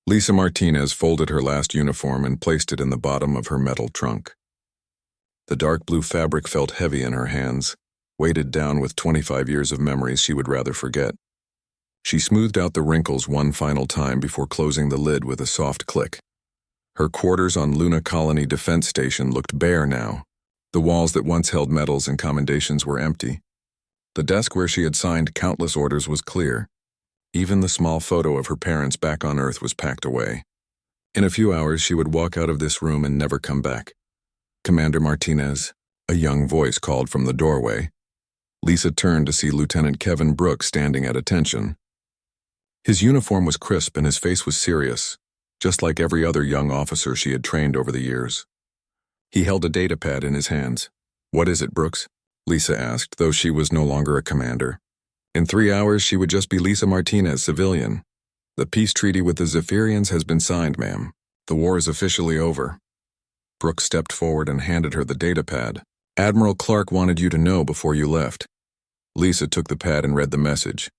Lisa Martinez folded her last uniform and placed it in the bottom of her metal trunk. The dark blue fabric felt heavy in her hands, weighted down with 25 years of memories she would rather forget. She smoothed out the wrinkles one final time before closing the lid with a soft click. Her quarters on Luna Colony Defense Station looked bare now. The walls that once held medals and commendations were empty. The desk where she had signed countless orders was clear. Even the small photo of her parents back on Earth was packed away. In a few hours, she would walk out of this room and never come back. "Commander Martinez," a young voice called from the doorway. Lisa turned to see Lieutenant Kevin Brooks standing at attention. His uniform was crisp and his face was serious, just like every other young officer she had trained over the years. He held a datapad in his hands. "What is it, Brooks?" Lisa asked, though she was no longer a commander. "In 3 hours, she would just be Lisa Martinez, civilian. The peace treaty with the Zephyrians has been signed, ma'am. The war is officially over." Brooks stepped forward and handed her the datapad. "Admiral Clark wanted you to know before you left." Lisa took the pad and read the message.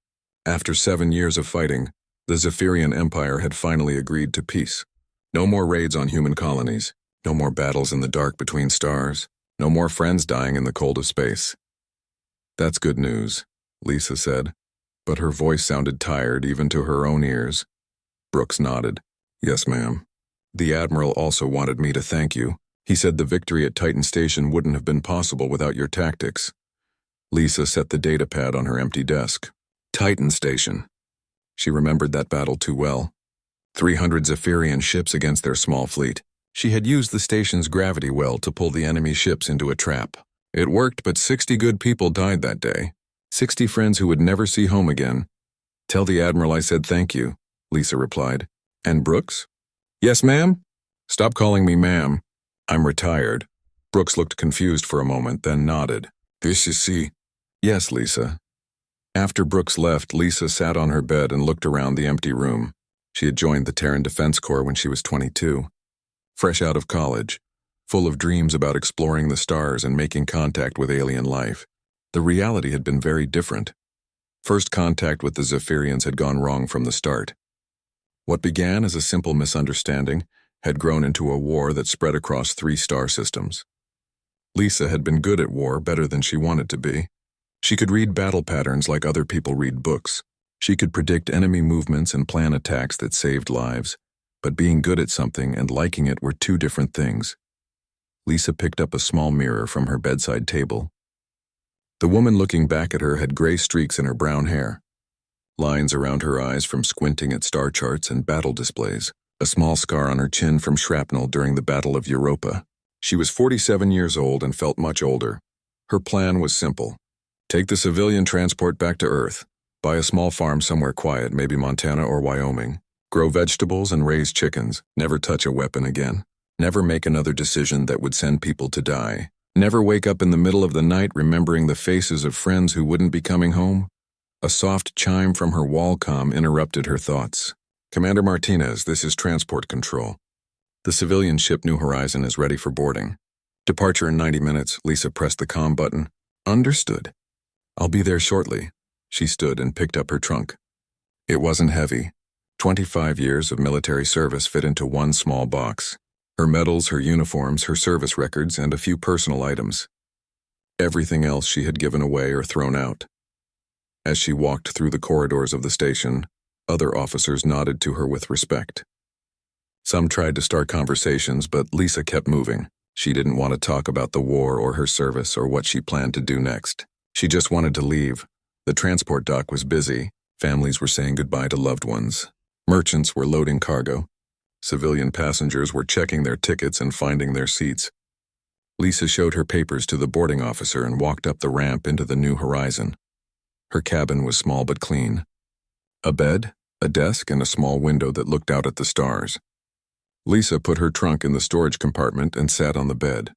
After 7 years of fighting, the Zephyrian Empire had finally agreed to peace. No more raids on human colonies. No more battles in the dark between stars. No more friends dying in the cold of space. "That's good news," Lisa said, but her voice sounded tired even to her own ears. Brooks nodded. "Yes, ma'am. The Admiral also wanted me to thank you. He said the victory at Titan Station wouldn't have been possible without your tactics." Lisa set the datapad on her empty desk. Titan Station. She remembered that battle too well. 300 Zephyrian ships against their small fleet. She had used the station's gravity well to pull the enemy ships into a trap. It worked, but 60 good people died that day. 60 friends who would never see home again. "Tell the Admiral I said thank you," Lisa replied. "And Brooks?" "Yes, ma'am?" "Stop calling me ma'am. I'm retired." Brooks looked confused for a moment, then nodded. "This is C." "Yes, Lisa." After Brooks left, Lisa sat on her bed and looked around the empty room. She had joined the Terran Defense Corps when she was 22. Fresh out of college, full of dreams about exploring the stars and making contact with alien life. The reality had been very different. First contact with the Zephyrians had gone wrong from the start. What began as a simple misunderstanding had grown into a war that spread across 3 star systems. Lisa had been good at war, better than she wanted to be. She could read battle patterns like other people read books. She could predict enemy movements and plan attacks that saved lives. But being good at something and liking it were 2 different things. Lisa picked up a small mirror from her bedside table. The woman looking back at her had gray streaks in her brown hair, lines around her eyes from squinting at star charts and battle displays, a small scar on her chin from shrapnel during the Battle of Europa. She was 47 years old and felt much older. Her plan was simple. Take the civilian transport back to Earth, buy a small farm somewhere quiet, maybe Montana or Wyoming, grow vegetables and raise chickens, never touch a weapon again, never make another decision that would send people to die, never wake up in the middle of the night remembering the faces of friends who wouldn't be coming home. A soft chime from her wall comm interrupted her thoughts. "Commander Martinez, this is Transport Control. The civilian ship New Horizon is ready for boarding. Departure in 90 minutes, Lisa pressed the comm button. "Understood. I'll be there shortly." She stood and picked up her trunk. It wasn't heavy. 25 years of military service fit into one small box. Her medals, her uniforms, her service records, and a few personal items. Everything else she had given away or thrown out. As she walked through the corridors of the station, other officers nodded to her with respect. Some tried to start conversations, but Lisa kept moving. She didn't want to talk about the war or her service or what she planned to do next. She just wanted to leave. The transport dock was busy. Families were saying goodbye to loved ones. Merchants were loading cargo. Civilian passengers were checking their tickets and finding their seats. Lisa showed her papers to the boarding officer and walked up the ramp into the New Horizon. Her cabin was small but clean. A bed, a desk, and a small window that looked out at the stars. Lisa put her trunk in the storage compartment and sat on the bed.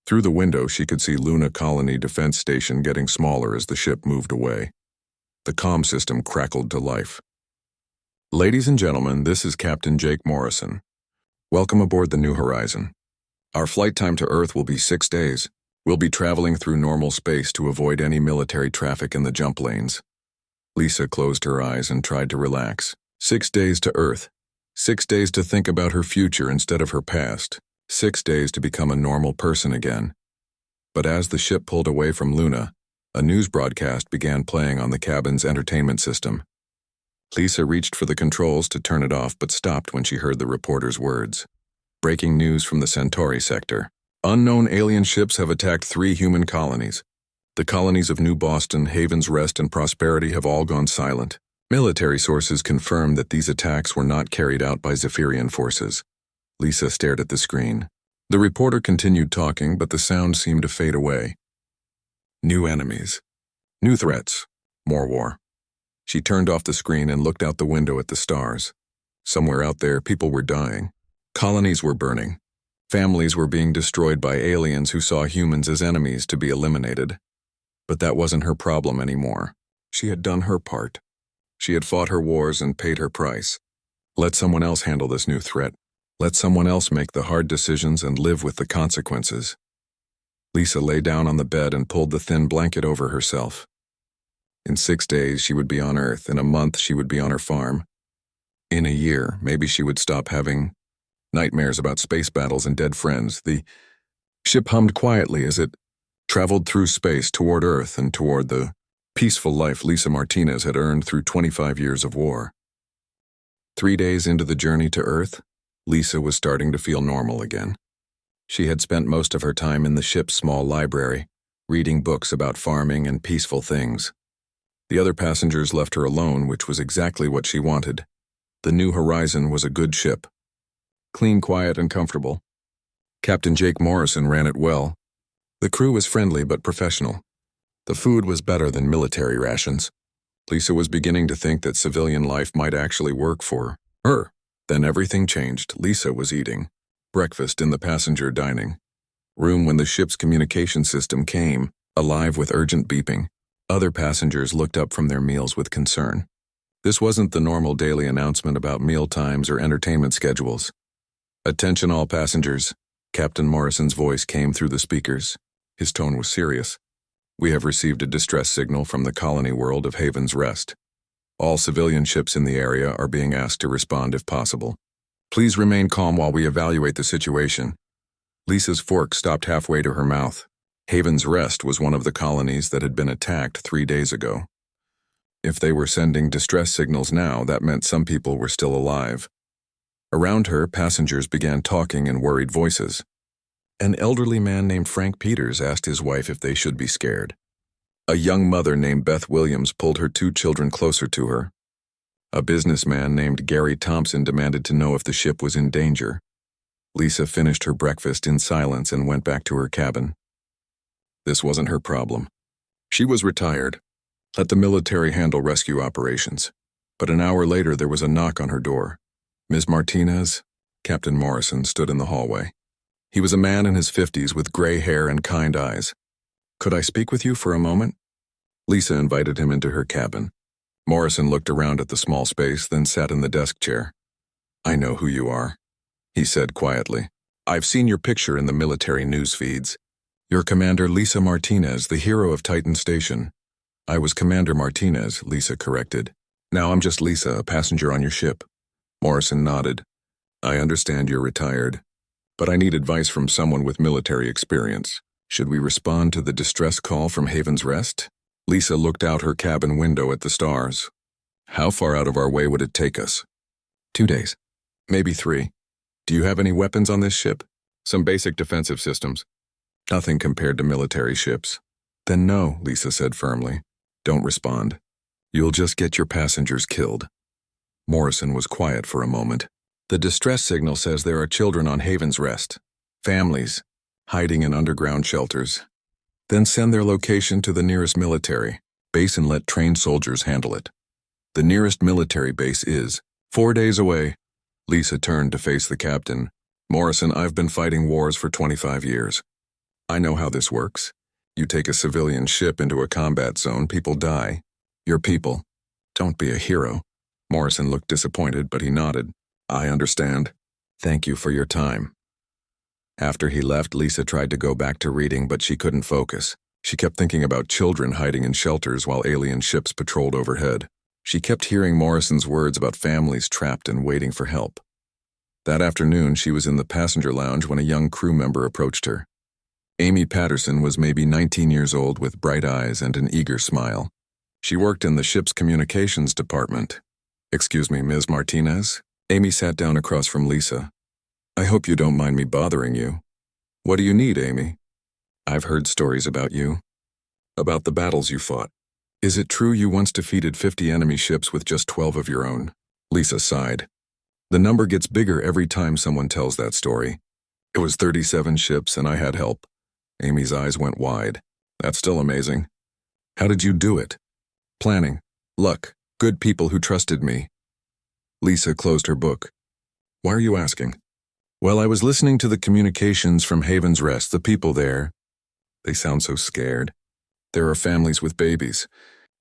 Through the window, she could see Luna Colony Defense Station getting smaller as the ship moved away. The comm system crackled to life. "Ladies and gentlemen, this is Captain Jake Morrison. Welcome aboard the New Horizon. Our flight time to Earth will be 6 days. We'll be traveling through normal space to avoid any military traffic in the jump lanes." Lisa closed her eyes and tried to relax. 6 days to Earth. 6 days to think about her future instead of her past. 6 days to become a normal person again. But as the ship pulled away from Luna, a news broadcast began playing on the cabin's entertainment system. Lisa reached for the controls to turn it off but stopped when she heard the reporter's words. Breaking news from the Centauri sector. Unknown alien ships have attacked 3 human colonies. The colonies of New Boston, Haven's Rest, and Prosperity have all gone silent. Military sources confirm that these attacks were not carried out by Zephyrian forces. Lisa stared at the screen. The reporter continued talking, but the sound seemed to fade away. New enemies. New threats. More war. She turned off the screen and looked out the window at the stars. Somewhere out there, people were dying. Colonies were burning. Families were being destroyed by aliens who saw humans as enemies to be eliminated. But that wasn't her problem anymore. She had done her part. She had fought her wars and paid her price. Let someone else handle this new threat. Let someone else make the hard decisions and live with the consequences. Lisa lay down on the bed and pulled the thin blanket over herself. In 6 days, she would be on Earth. In a month, she would be on her farm. In a year, maybe she would stop having nightmares about space battles and dead friends. The ship hummed quietly as it traveled through space toward Earth and toward the peaceful life Lisa Martinez had earned through 25 years of war. 3 days into the journey to Earth, Lisa was starting to feel normal again. She had spent most of her time in the ship's small library, reading books about farming and peaceful things. The other passengers left her alone, which was exactly what she wanted. The New Horizon was a good ship. Clean, quiet, and comfortable. Captain Jake Morrison ran it well. The crew was friendly but professional. The food was better than military rations. Lisa was beginning to think that civilian life might actually work for her. Then everything changed. Lisa was eating breakfast in the passenger dining room when the ship's communication system came alive with urgent beeping. Other passengers looked up from their meals with concern. This wasn't the normal daily announcement about meal times or entertainment schedules. Attention all passengers. Captain Morrison's voice came through the speakers. His tone was serious. We have received a distress signal from the colony world of Haven's Rest. All civilian ships in the area are being asked to respond if possible. Please remain calm while we evaluate the situation. Lisa's fork stopped halfway to her mouth. Haven's Rest was one of the colonies that had been attacked 3 days ago. If they were sending distress signals now, that meant some people were still alive. Around her, passengers began talking in worried voices. An elderly man named Frank Peters asked his wife if they should be scared. A young mother named Beth Williams pulled her 2 children closer to her. A businessman named Gary Thompson demanded to know if the ship was in danger. Lisa finished her breakfast in silence and went back to her cabin. This wasn't her problem. She was retired. Let the military handle rescue operations. But an hour later, there was a knock on her door. Ms. Martinez? Captain Morrison stood in the hallway. He was a man in his 50s with gray hair and kind eyes. Could I speak with you for a moment? Lisa invited him into her cabin. Morrison looked around at the small space, then sat in the desk chair. I know who you are, he said quietly. I've seen your picture in the military news feeds. You're Commander Lisa Martinez, the hero of Titan Station. I was Commander Martinez, Lisa corrected. Now I'm just Lisa, a passenger on your ship. Morrison nodded. I understand you're retired, but I need advice from someone with military experience. Should we respond to the distress call from Haven's Rest? Lisa looked out her cabin window at the stars. How far out of our way would it take us? 2 days. Maybe 3. Do you have any weapons on this ship? Some basic defensive systems. Nothing compared to military ships. Then no, Lisa said firmly. Don't respond. You'll just get your passengers killed. Morrison was quiet for a moment. The distress signal says there are children on Haven's Rest. Families, hiding in underground shelters. Then send their location to the nearest military base and let trained soldiers handle it. The nearest military base is 4 days away. Lisa turned to face the captain. Morrison, I've been fighting wars for 25 years. I know how this works. You take a civilian ship into a combat zone, people die. Your people. Don't be a hero. Morrison looked disappointed, but he nodded. I understand. Thank you for your time. After he left, Lisa tried to go back to reading, but she couldn't focus. She kept thinking about children hiding in shelters while alien ships patrolled overhead. She kept hearing Morrison's words about families trapped and waiting for help. That afternoon, she was in the passenger lounge when a young crew member approached her. Amy Patterson was maybe 19 years old with bright eyes and an eager smile. She worked in the ship's communications department. "Excuse me, Ms. Martinez?" Amy sat down across from Lisa. "I hope you don't mind me bothering you." "What do you need, Amy?" "I've heard stories about you. About the battles you fought. Is it true you once defeated 50 enemy ships with just 12 of your own?" Lisa sighed. "The number gets bigger every time someone tells that story. It was 37 ships and I had help." Amy's eyes went wide. "That's still amazing. How did you do it?" "Planning. Luck. Good people who trusted me." Lisa closed her book. "Why are you asking?" "Well, I was listening to the communications from Haven's Rest, the people there. They sound so scared. There are families with babies,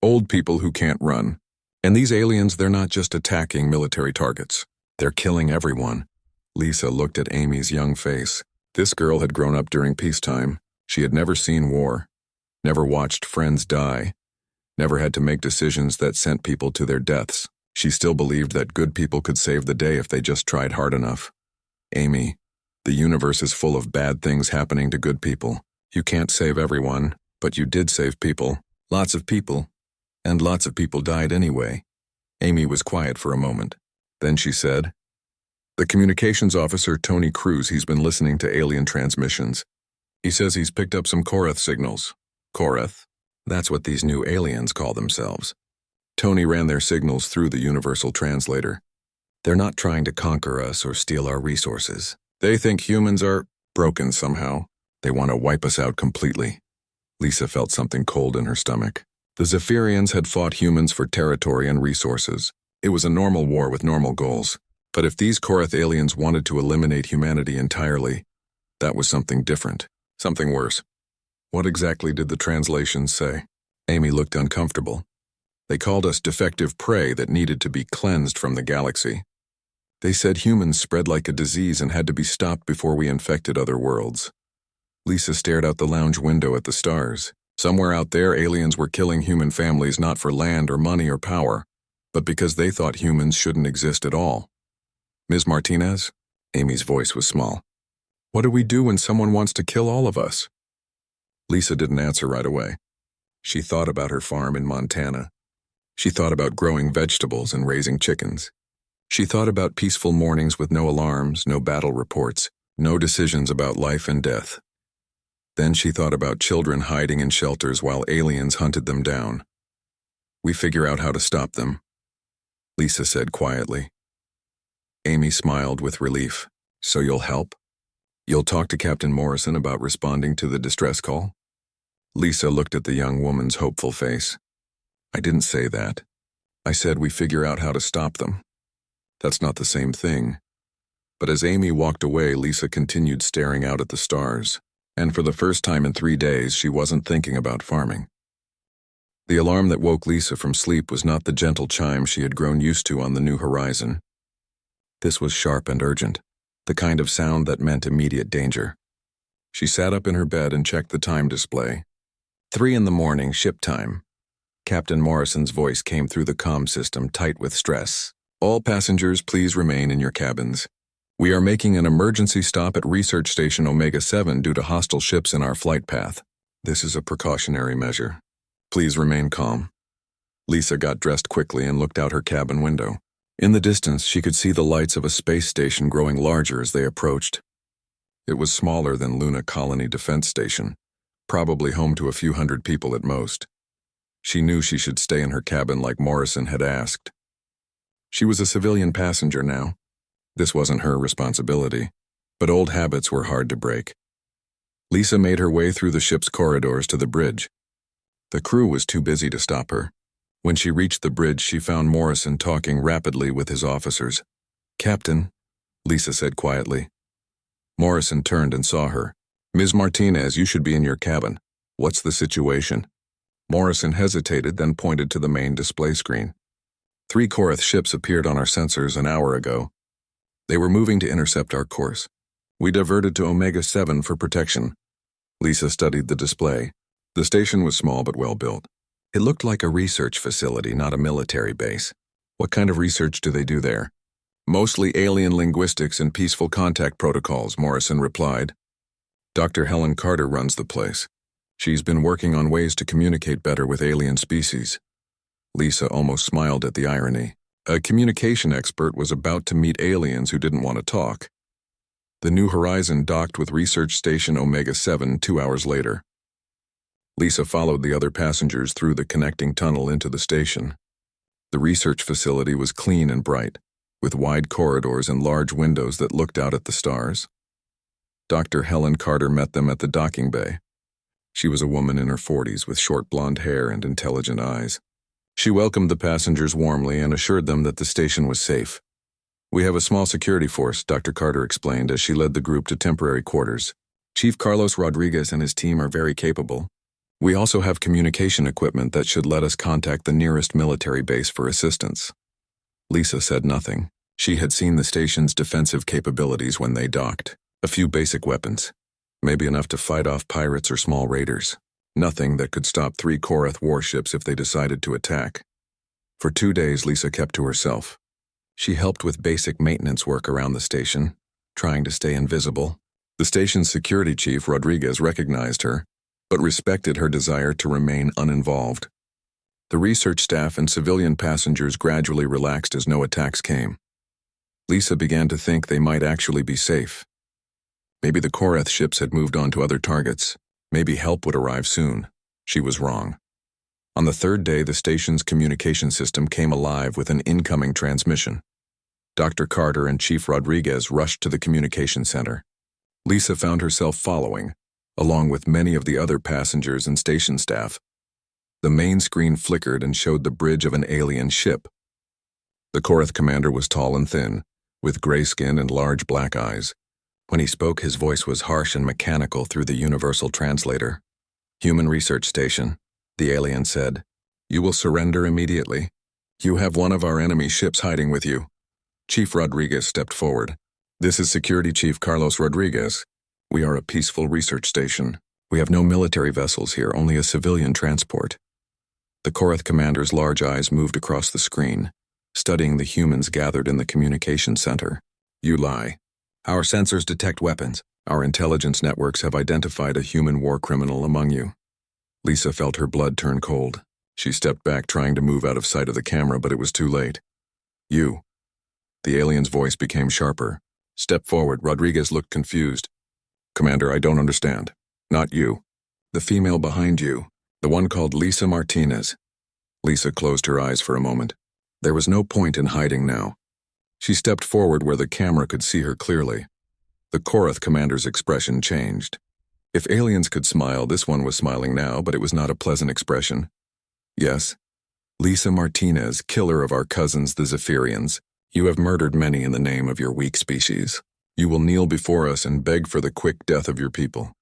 old people who can't run. And these aliens, they're not just attacking military targets. They're killing everyone." Lisa looked at Amy's young face. This girl had grown up during peacetime. She had never seen war, never watched friends die, never had to make decisions that sent people to their deaths. She still believed that good people could save the day if they just tried hard enough. "Amy, the universe is full of bad things happening to good people. You can't save everyone, but you did save people. Lots of people. And lots of people died anyway." Amy was quiet for a moment. Then she said, "The communications officer, Tony Cruz, he's been listening to alien transmissions. He says he's picked up some Korath signals." "Korath? That's what these new aliens call themselves." Tony ran their signals through the universal translator. "They're not trying to conquer us or steal our resources. They think humans are broken somehow. They want to wipe us out completely." Lisa felt something cold in her stomach. The Zephyrians had fought humans for territory and resources. It was a normal war with normal goals. But if these Korath aliens wanted to eliminate humanity entirely, that was something different, something worse. What exactly did the translations say? Amy looked uncomfortable. "They called us defective prey that needed to be cleansed from the galaxy. They said humans spread like a disease and had to be stopped before we infected other worlds." Lisa stared out the lounge window at the stars. Somewhere out there, aliens were killing human families not for land or money or power, but because they thought humans shouldn't exist at all. "Ms. Martinez?" Amy's voice was small. "What do we do when someone wants to kill all of us?" Lisa didn't answer right away. She thought about her farm in Montana. She thought about growing vegetables and raising chickens. She thought about peaceful mornings with no alarms, no battle reports, no decisions about life and death. Then she thought about children hiding in shelters while aliens hunted them down. "We figure out how to stop them," Lisa said quietly. Amy smiled with relief. "So you'll help? You'll talk to Captain Morrison about responding to the distress call?" Lisa looked at the young woman's hopeful face. "I didn't say that. I said we figure out how to stop them. That's not the same thing." But as Amy walked away, Lisa continued staring out at the stars. And for the first time in 3 days, she wasn't thinking about farming. The alarm that woke Lisa from sleep was not the gentle chime she had grown used to on the new horizon. This was sharp and urgent, the kind of sound that meant immediate danger. She sat up in her bed and checked the time display. 3 a.m, ship time. Captain Morrison's voice came through the comm system, tight with stress. "All passengers, please remain in your cabins. We are making an emergency stop at Research Station Omega 7 due to hostile ships in our flight path. This is a precautionary measure. Please remain calm." Lisa got dressed quickly and looked out her cabin window. In the distance, she could see the lights of a space station growing larger as they approached. It was smaller than Luna Colony Defense Station, probably home to a few hundred people at most. She knew she should stay in her cabin like Morrison had asked. She was a civilian passenger now. This wasn't her responsibility, but old habits were hard to break. Lisa made her way through the ship's corridors to the bridge. The crew was too busy to stop her. When she reached the bridge, she found Morrison talking rapidly with his officers. "Captain," Lisa said quietly. Morrison turned and saw her. "Ms. Martinez, you should be in your cabin. What's the situation?" Morrison hesitated, then pointed to the main display screen. 3 Korath ships appeared on our sensors an hour ago. They were moving to intercept our course. We diverted to Omega 7 for protection. Lisa studied the display. The station was small but well built. It looked like a research facility, not a military base. What kind of research do they do there? Mostly alien linguistics and peaceful contact protocols, Morrison replied. Dr. Helen Carter runs the place. She's been working on ways to communicate better with alien species. Lisa almost smiled at the irony. A communication expert was about to meet aliens who didn't want to talk. The New Horizon docked with Research Station Omega-7 2 hours later. Lisa followed the other passengers through the connecting tunnel into the station. The research facility was clean and bright, with wide corridors and large windows that looked out at the stars. Dr. Helen Carter met them at the docking bay. She was a woman in her 40s with short blonde hair and intelligent eyes. She welcomed the passengers warmly and assured them that the station was safe. "We have a small security force," Dr. Carter explained as she led the group to temporary quarters. "Chief Carlos Rodriguez and his team are very capable. We also have communication equipment that should let us contact the nearest military base for assistance." Lisa said nothing. She had seen the station's defensive capabilities when they docked. A few basic weapons, maybe enough to fight off pirates or small raiders. Nothing that could stop 3 Korath warships if they decided to attack. For 2 days, Lisa kept to herself. She helped with basic maintenance work around the station, trying to stay invisible. The station's security chief, Rodriguez, recognized her, but respected her desire to remain uninvolved. The research staff and civilian passengers gradually relaxed as no attacks came. Lisa began to think they might actually be safe. Maybe the Korath ships had moved on to other targets. Maybe help would arrive soon. She was wrong. On the 3rd day, the station's communication system came alive with an incoming transmission. Dr. Carter and Chief Rodriguez rushed to the communication center. Lisa found herself following, along with many of the other passengers and station staff. The main screen flickered and showed the bridge of an alien ship. The Korath commander was tall and thin, with gray skin and large black eyes. When he spoke, his voice was harsh and mechanical through the universal translator. "Human Research Station," the alien said. "You will surrender immediately. You have one of our enemy ships hiding with you." Chief Rodriguez stepped forward. "This is Security Chief Carlos Rodriguez. We are a peaceful research station. We have no military vessels here, only a civilian transport." The Korath commander's large eyes moved across the screen, studying the humans gathered in the communication center. "You lie. Our sensors detect weapons. Our intelligence networks have identified a human war criminal among you." Lisa felt her blood turn cold. She stepped back, trying to move out of sight of the camera, but it was too late. "You." The alien's voice became sharper. "Step forward." Rodriguez looked confused. "Commander, I don't understand." "Not you. The female behind you. The one called Lisa Martinez." Lisa closed her eyes for a moment. There was no point in hiding now. She stepped forward where the camera could see her clearly. The Korath commander's expression changed. If aliens could smile, this one was smiling now, but it was not a pleasant expression. "Yes. Lisa Martinez, killer of our cousins, the Zephyrians. You have murdered many in the name of your weak species. You will kneel before us and beg for the quick death of your people."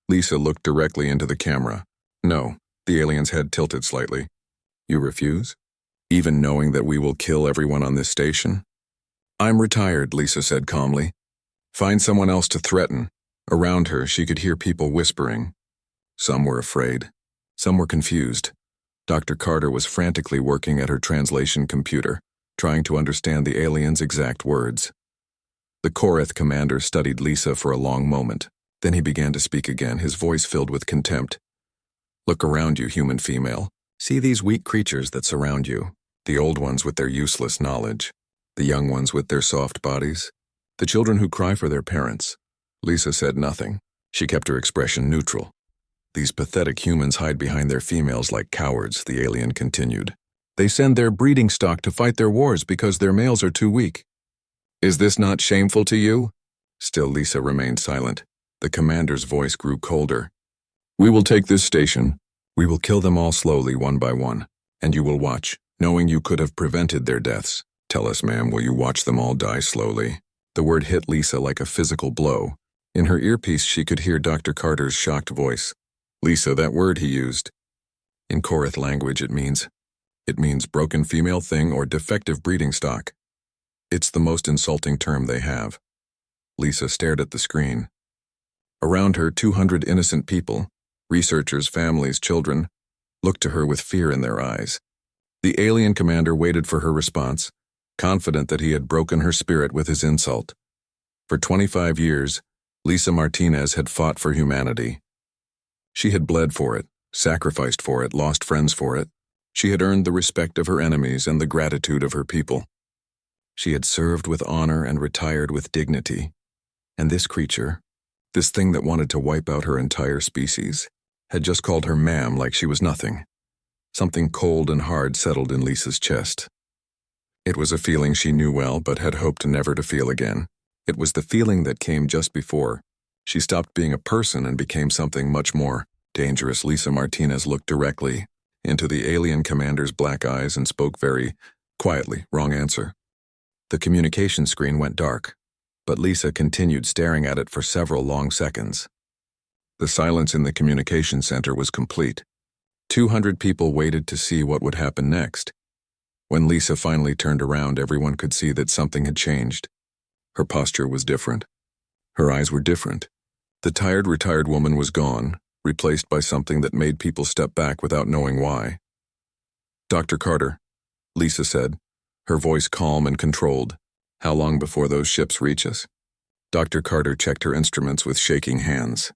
Lisa looked directly into the camera. "No." The alien's head tilted slightly. "You refuse? Even knowing that we will kill everyone on this station?" "I'm retired," Lisa said calmly. "Find someone else to threaten." Around her, she could hear people whispering. Some were afraid. Some were confused. Dr. Carter was frantically working at her translation computer, trying to understand the alien's exact words. The Korath commander studied Lisa for a long moment. Then he began to speak again, his voice filled with contempt. "Look around you, human female. See these weak creatures that surround you, the old ones with their useless knowledge, the young ones with their soft bodies, the children who cry for their parents." Lisa said nothing. She kept her expression neutral. "These pathetic humans hide behind their females like cowards," the alien continued. "They send their breeding stock to fight their wars because their males are too weak. Is this not shameful to you?" Still Lisa remained silent. The commander's voice grew colder. "We will take this station. We will kill them all slowly, one by one, and you will watch, knowing you could have prevented their deaths. Tell us, ma'am, will you watch them all die slowly?" The word hit Lisa like a physical blow. In her earpiece, she could hear Dr. Carter's shocked voice. "Lisa, that word he used. In Korath language, it means broken female thing or defective breeding stock. It's the most insulting term they have." Lisa stared at the screen. Around her, 200 innocent people, researchers, families, children. looked to her with fear in their eyes. The alien commander waited for her response, confident that he had broken her spirit with his insult. For 25 years, Lisa Martinez had fought for humanity. She had bled for it, sacrificed for it, lost friends for it. She had earned the respect of her enemies and the gratitude of her people. She had served with honor and retired with dignity. And this creature, this thing that wanted to wipe out her entire species, had just called her ma'am like she was nothing. Something cold and hard settled in Lisa's chest. It was a feeling she knew well but had hoped never to feel again. It was the feeling that came just before she stopped being a person and became something much more dangerous. Lisa Martinez looked directly into the alien commander's black eyes and spoke very quietly. Wrong answer. The communication screen went dark, but Lisa continued staring at it for several long seconds. The silence in the communication center was complete. 200 people waited to see what would happen next. When Lisa finally turned around, everyone could see that something had changed. Her posture was different. Her eyes were different. The tired, retired woman was gone, replaced by something that made people step back without knowing why. "Dr. Carter," Lisa said, her voice calm and controlled. "How long before those ships reach us?" Dr. Carter checked her instruments with shaking hands.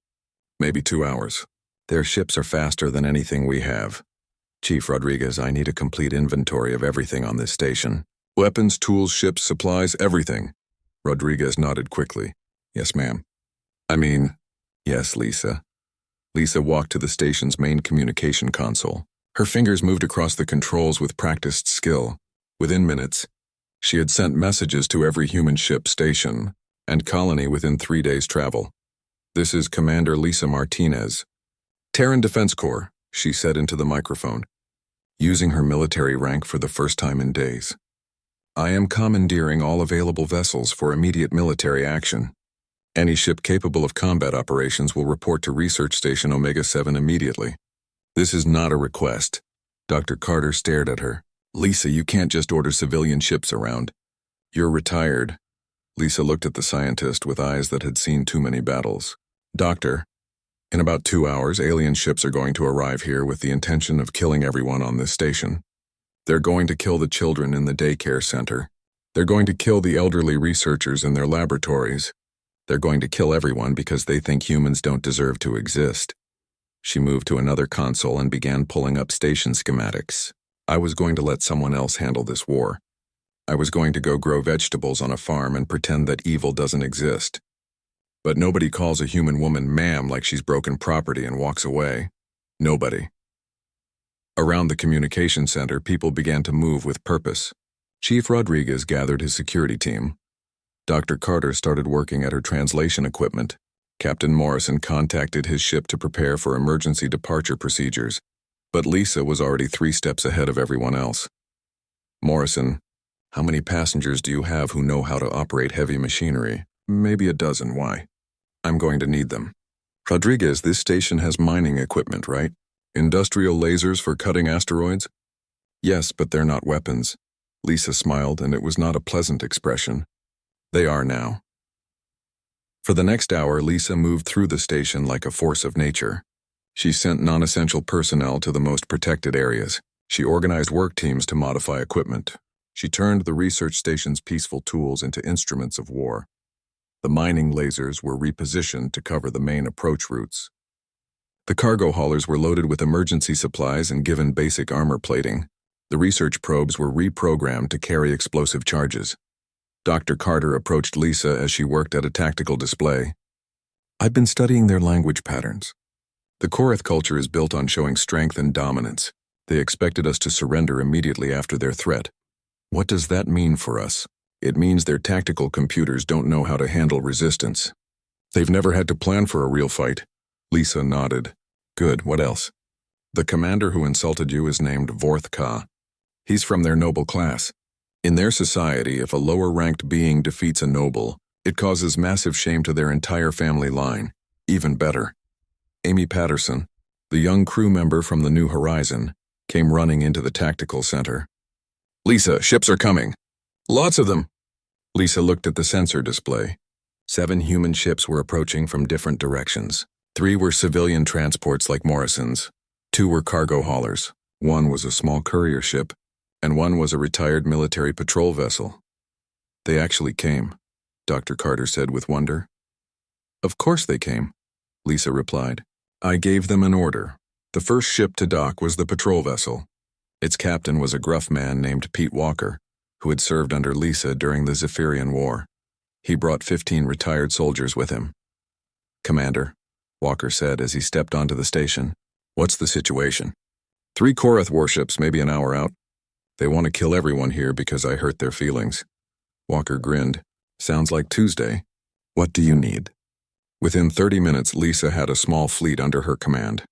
"Maybe 2 hours. Their ships are faster than anything we have. Chief Rodriguez, I need a complete inventory of everything on this station. Weapons, tools, ships, supplies, everything." Rodriguez nodded quickly. "Yes, ma'am." Yes, Lisa." Lisa walked to the station's main communication console. Her fingers moved across the controls with practiced skill. Within minutes, she had sent messages to every human ship, station, and colony within 3 days' travel. "This is Commander Lisa Martinez, Terran Defense Corps," she said into the microphone, using her military rank for the first time in days. "I am commandeering all available vessels for immediate military action. Any ship capable of combat operations will report to Research Station Omega-7 immediately. This is not a request." Dr. Carter stared at her. "Lisa, you can't just order civilian ships around. You're retired." Lisa looked at the scientist with eyes that had seen too many battles. "Doctor, in about 2 hours, alien ships are going to arrive here with the intention of killing everyone on this station. They're going to kill the children in the daycare center. They're going to kill the elderly researchers in their laboratories. They're going to kill everyone because they think humans don't deserve to exist." She moved to another console and began pulling up station schematics. "I was going to let someone else handle this war. I was going to go grow vegetables on a farm and pretend that evil doesn't exist. But nobody calls a human woman ma'am like she's broken property and walks away. Nobody." Around the communication center, people began to move with purpose. Chief Rodriguez gathered his security team. Dr. Carter started working at her translation equipment. Captain Morrison contacted his ship to prepare for emergency departure procedures, but Lisa was already 3 steps ahead of everyone else. "Morrison, how many passengers do you have who know how to operate heavy machinery?" "Maybe a dozen. Why?" "I'm going to need them." "Rodriguez, this station has mining equipment, right? Industrial lasers for cutting asteroids?" "Yes, but they're not weapons." Lisa smiled, and it was not a pleasant expression. "They are now." For the next hour, Lisa moved through the station like a force of nature. She sent non-essential personnel to the most protected areas. She organized work teams to modify equipment. She turned the research station's peaceful tools into instruments of war. The mining lasers were repositioned to cover the main approach routes. The cargo haulers were loaded with emergency supplies and given basic armor plating. The research probes were reprogrammed to carry explosive charges. Dr. Carter approached Lisa as she worked at a tactical display. "I've been studying their language patterns. The Korath culture is built on showing strength and dominance. They expected us to surrender immediately after their threat. What does that mean for us? It means their tactical computers don't know how to handle resistance. They've never had to plan for a real fight." Lisa nodded. "Good, what else?" "The commander who insulted you is named Vorth Ka. He's from their noble class. In their society, if a lower-ranked being defeats a noble, it causes massive shame to their entire family line. Even better." Amy Patterson, the young crew member from the New Horizon, came running into the tactical center. "Lisa, ships are coming." "Lots of them." Lisa looked at the sensor display. 7 human ships were approaching from different directions. 3 were civilian transports like Morrison's. Two were cargo haulers. One was a small courier ship, and one was a retired military patrol vessel. They actually came, Dr. Carter said with wonder. Of course they came, Lisa replied. I gave them an order. The first ship to dock was the patrol vessel. Its captain was a gruff man named Pete Walker, who had served under Lisa during the Zephyrian War. He brought 15 retired soldiers with him. Commander, Walker said as he stepped onto the station, what's the situation? 3 Korath warships, maybe an hour out. They want to kill everyone here because I hurt their feelings. Walker grinned. Sounds like Tuesday. What do you need? Within 30 minutes, Lisa had a small fleet under her command.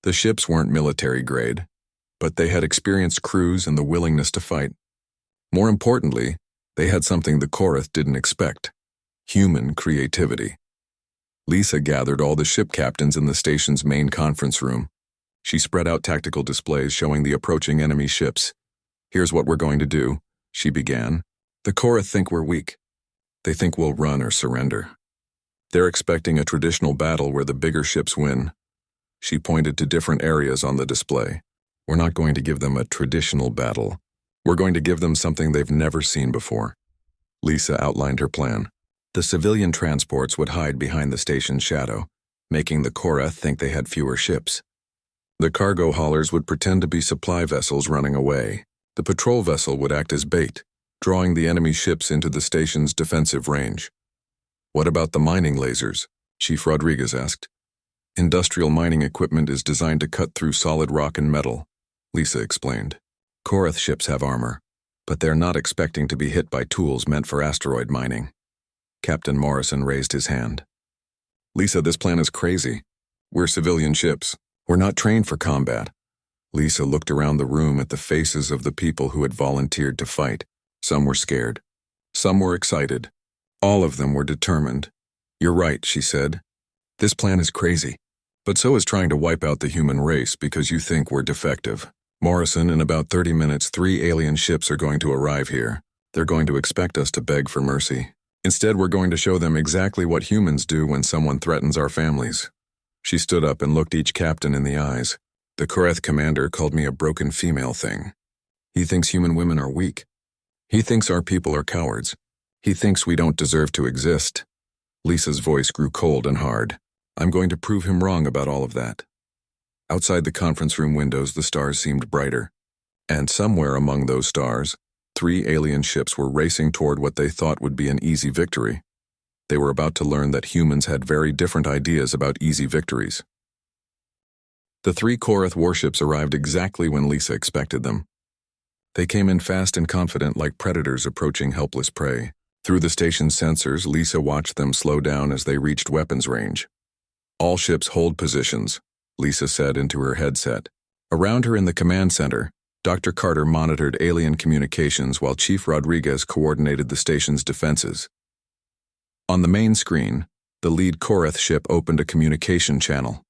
The ships weren't military grade, but they had experienced crews and the willingness to fight. More importantly, they had something the Korath didn't expect: human creativity. Lisa gathered all the ship captains in the station's main conference room. She spread out tactical displays showing the approaching enemy ships. Here's what we're going to do, she began. The Korath think we're weak. They think we'll run or surrender. They're expecting a traditional battle where the bigger ships win. She pointed to different areas on the display. We're not going to give them a traditional battle. We're going to give them something they've never seen before. Lisa outlined her plan. The civilian transports would hide behind the station's shadow, making the Korath think they had fewer ships. The cargo haulers would pretend to be supply vessels running away. The patrol vessel would act as bait, drawing the enemy ships into the station's defensive range. What about the mining lasers? Chief Rodriguez asked. Industrial mining equipment is designed to cut through solid rock and metal, Lisa explained. Korath ships have armor, but they're not expecting to be hit by tools meant for asteroid mining. Captain Morrison raised his hand. Lisa, this plan is crazy. We're civilian ships. We're not trained for combat. Lisa looked around the room at the faces of the people who had volunteered to fight. Some were scared. Some were excited. All of them were determined. You're right, she said. This plan is crazy. But so is trying to wipe out the human race because you think we're defective. Morrison, in about 30 minutes, 3 alien ships are going to arrive here. They're going to expect us to beg for mercy. Instead, we're going to show them exactly what humans do when someone threatens our families. She stood up and looked each captain in the eyes. The Korath commander called me a broken female thing. He thinks human women are weak. He thinks our people are cowards. He thinks we don't deserve to exist. Lisa's voice grew cold and hard. I'm going to prove him wrong about all of that. Outside the conference room windows, the stars seemed brighter. And somewhere among those stars, 3 alien ships were racing toward what they thought would be an easy victory. They were about to learn that humans had very different ideas about easy victories. The 3 Korath warships arrived exactly when Lisa expected them. They came in fast and confident like predators approaching helpless prey. Through the station's sensors, Lisa watched them slow down as they reached weapons range. All ships hold positions, Lisa said into her headset. Around her in the command center, Dr. Carter monitored alien communications while Chief Rodriguez coordinated the station's defenses. On the main screen, the lead Korath ship opened a communication channel.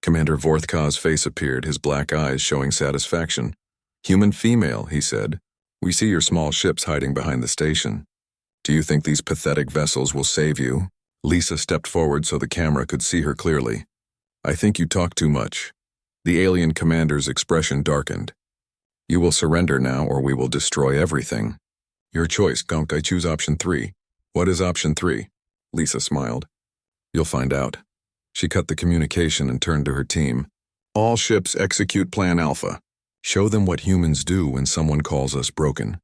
Commander Vorthka's face appeared, his black eyes showing satisfaction. Human female, he said. We see your small ships hiding behind the station. Do you think these pathetic vessels will save you? Lisa stepped forward so the camera could see her clearly. I think you talk too much. The alien commander's expression darkened. You will surrender now or we will destroy everything. Your choice, Gonk. I choose option 3. What is option 3? Lisa smiled. You'll find out. She cut the communication and turned to her team. All ships execute Plan Alpha. Show them what humans do when someone calls us broken.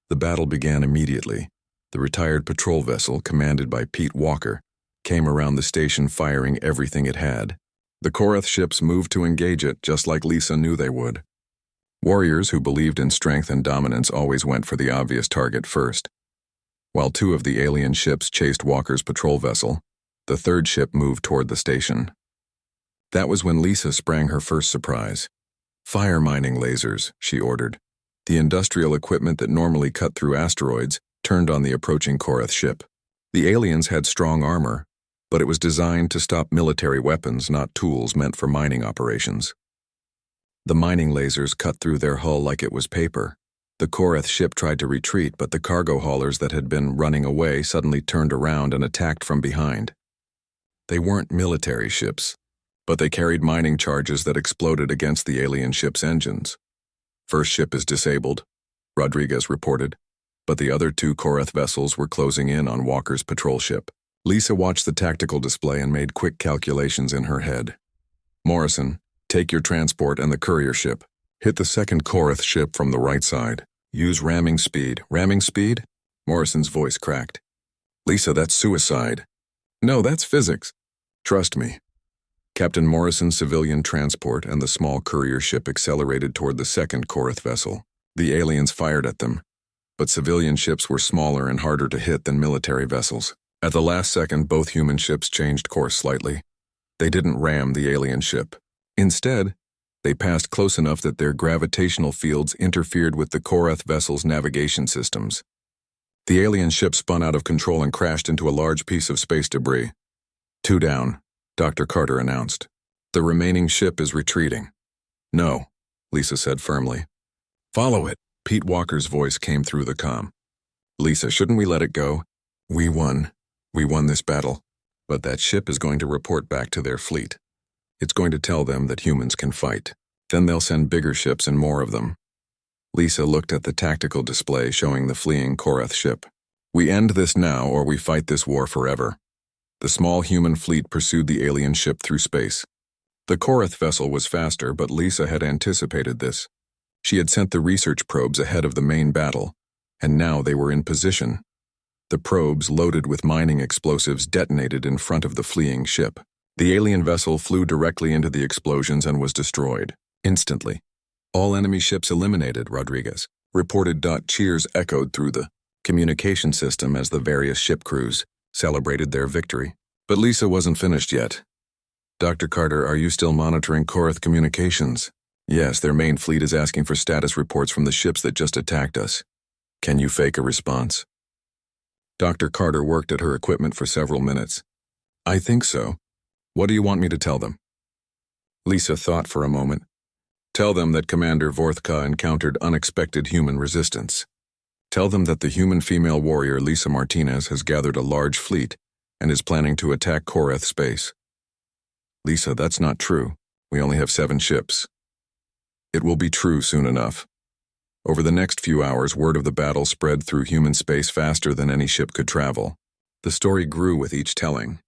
The battle began immediately. The retired patrol vessel, commanded by Pete Walker, came around the station firing everything it had. The Korath ships moved to engage it just like Lisa knew they would. Warriors who believed in strength and dominance always went for the obvious target first. While 2 of the alien ships chased Walker's patrol vessel, the 3rd ship moved toward the station. That was when Lisa sprang her first surprise. Fire mining lasers, she ordered. The industrial equipment that normally cut through asteroids turned on the approaching Korath ship. The aliens had strong armor, but it was designed to stop military weapons, not tools meant for mining operations. The mining lasers cut through their hull like it was paper. The Korath ship tried to retreat, but the cargo haulers that had been running away suddenly turned around and attacked from behind. They weren't military ships. but they carried mining charges that exploded against the alien ship's engines. First ship is disabled, Rodriguez reported, but the other two Korath vessels were closing in on Walker's patrol ship. Lisa watched the tactical display and made quick calculations in her head. Morrison, take your transport and the courier ship. Hit the second Korath ship from the right side. Use ramming speed. Ramming speed? Morrison's voice cracked. Lisa, that's suicide. No, that's physics. Trust me. Captain Morrison's civilian transport and the small courier ship accelerated toward the second Korath vessel. The aliens fired at them, but civilian ships were smaller and harder to hit than military vessels. At the last second, both human ships changed course slightly. They didn't ram the alien ship. Instead, they passed close enough that their gravitational fields interfered with the Korath vessel's navigation systems. The alien ship spun out of control and crashed into a large piece of space debris. 2 down, Dr. Carter announced. The remaining ship is retreating. No, Lisa said firmly. Follow it. Pete Walker's voice came through the comm. Lisa, shouldn't we let it go? We won. We won this battle. But that ship is going to report back to their fleet. It's going to tell them that humans can fight. Then they'll send bigger ships and more of them. Lisa looked at the tactical display showing the fleeing Korath ship. We end this now or we fight this war forever. The small human fleet pursued the alien ship through space. The Korath vessel was faster, but Lisa had anticipated this. She had sent the research probes ahead of the main battle, and now they were in position. The probes, loaded with mining explosives, detonated in front of the fleeing ship. The alien vessel flew directly into the explosions and was destroyed, instantly. All enemy ships eliminated, Rodriguez reported. Cheers echoed through the communication system as the various ship crews celebrated their victory. But Lisa wasn't finished yet. Dr. Carter, are you still monitoring Korath communications? Yes, their main fleet is asking for status reports from the ships that just attacked us. Can you fake a response? Dr. Carter worked at her equipment for several minutes. I think so. What do you want me to tell them? Lisa thought for a moment. Tell them that Commander Vorthka encountered unexpected human resistance. Tell them that the human female warrior Lisa Martinez has gathered a large fleet and is planning to attack Korath space. Lisa, that's not true. We only have 7 ships. It will be true soon enough. Over the next few hours, word of the battle spread through human space faster than any ship could travel. The story grew with each telling.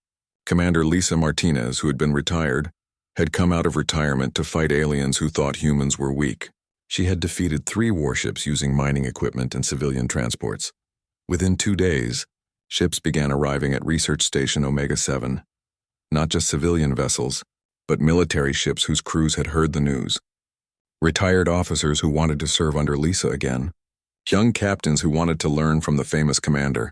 Commander Lisa Martinez, who had been retired, had come out of retirement to fight aliens who thought humans were weak. She had defeated 3 warships using mining equipment and civilian transports. Within 2 days, ships began arriving at Research Station Omega-7. Not just civilian vessels, but military ships whose crews had heard the news. Retired officers who wanted to serve under Lisa again. Young captains who wanted to learn from the famous commander.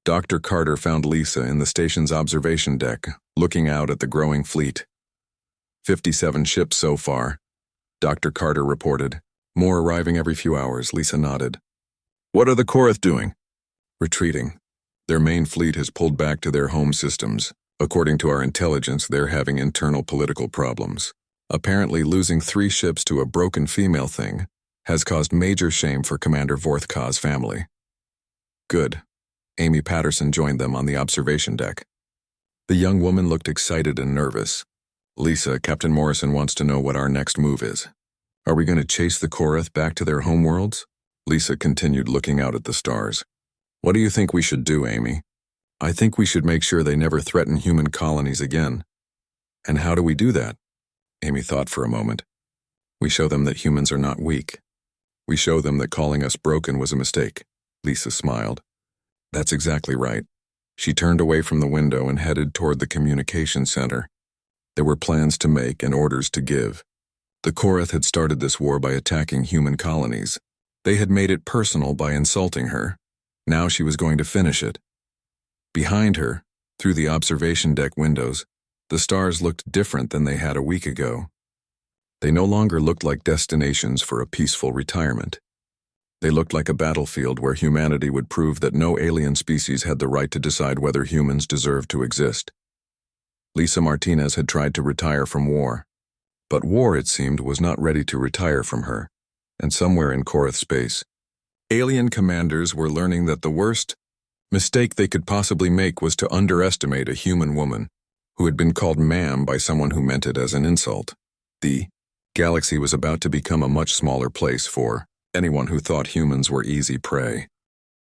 Dr. Carter found Lisa in the station's observation deck, looking out at the growing fleet. 57 ships so far, Dr. Carter reported. More arriving every few hours, Lisa nodded. What are the Korath doing? Retreating. Their main fleet has pulled back to their home systems. According to our intelligence, they're having internal political problems. Apparently, losing 3 ships to a broken female thing has caused major shame for Commander Vorthka's family. Good. Amy Patterson joined them on the observation deck. The young woman looked excited and nervous. Lisa, Captain Morrison wants to know what our next move is. Are we going to chase the Korath back to their homeworlds? Lisa continued looking out at the stars. What do you think we should do, Amy? I think we should make sure they never threaten human colonies again. And how do we do that? Amy thought for a moment. We show them that humans are not weak. We show them that calling us broken was a mistake. Lisa smiled. That's exactly right. She turned away from the window and headed toward the communication center. There were plans to make and orders to give. The Korath had started this war by attacking human colonies. They had made it personal by insulting her. Now she was going to finish it. Behind her, through the observation deck windows, the stars looked different than they had a week ago. They no longer looked like destinations for a peaceful retirement. They looked like a battlefield where humanity would prove that no alien species had the right to decide whether humans deserved to exist. Lisa Martinez had tried to retire from war. But war, it seemed, was not ready to retire from her. And somewhere in Korath space, alien commanders were learning that the worst mistake they could possibly make was to underestimate a human woman. who had been called ma'am by someone who meant it as an insult. The galaxy was about to become a much smaller place for anyone who thought humans were easy prey.